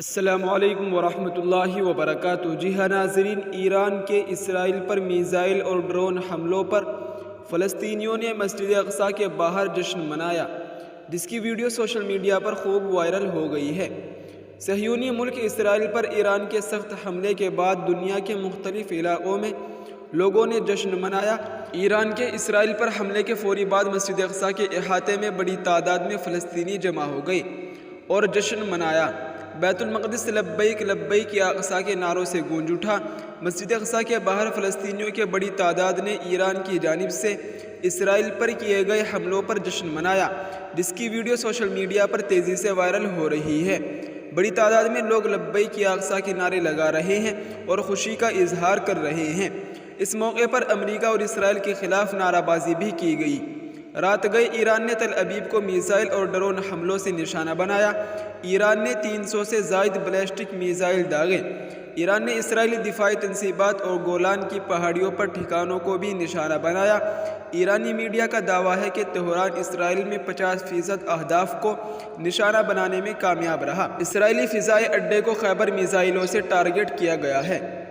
السلام علیکم ورحمۃ اللہ وبرکاتہ۔ جی ہاں ناظرین، ایران کے اسرائیل پر میزائل اور ڈرون حملوں پر فلسطینیوں نے مسجد اقصیٰ کے باہر جشن منایا، جس کی ویڈیو سوشل میڈیا پر خوب وائرل ہو گئی ہے۔ صہیونی ملک اسرائیل پر ایران کے سخت حملے کے بعد دنیا کے مختلف علاقوں میں لوگوں نے جشن منایا۔ ایران کے اسرائیل پر حملے کے فوری بعد مسجد اقصیٰ کے احاطے میں بڑی تعداد میں فلسطینی جمع ہو گئے اور جشن منایا۔ بیت المقدس لبیک لبیک یا اقصیٰ کے نعروں سے گونج اٹھا۔ مسجد اقصیٰ کے باہر فلسطینیوں کی بڑی تعداد نے ایران کی جانب سے اسرائیل پر کیے گئے حملوں پر جشن منایا، جس کی ویڈیو سوشل میڈیا پر تیزی سے وائرل ہو رہی ہے۔ بڑی تعداد میں لوگ لبیک یا اقصیٰ کے نعرے لگا رہے ہیں اور خوشی کا اظہار کر رہے ہیں۔ اس موقع پر امریکہ اور اسرائیل کے خلاف نعرہ بازی بھی کی گئی۔ رات گئے ایران نے تل ابیب کو میزائل اور ڈرون حملوں سے نشانہ بنایا۔ ایران نے 300 سے زائد بیلسٹک میزائل داغے۔ ایران نے اسرائیلی دفاعی تنصیبات اور گولان کی پہاڑیوں پر ٹھکانوں کو بھی نشانہ بنایا۔ ایرانی میڈیا کا دعویٰ ہے کہ تہران اسرائیل میں 50% اہداف کو نشانہ بنانے میں کامیاب رہا۔ اسرائیلی فضائی اڈے کو خیبر میزائلوں سے ٹارگٹ کیا گیا ہے۔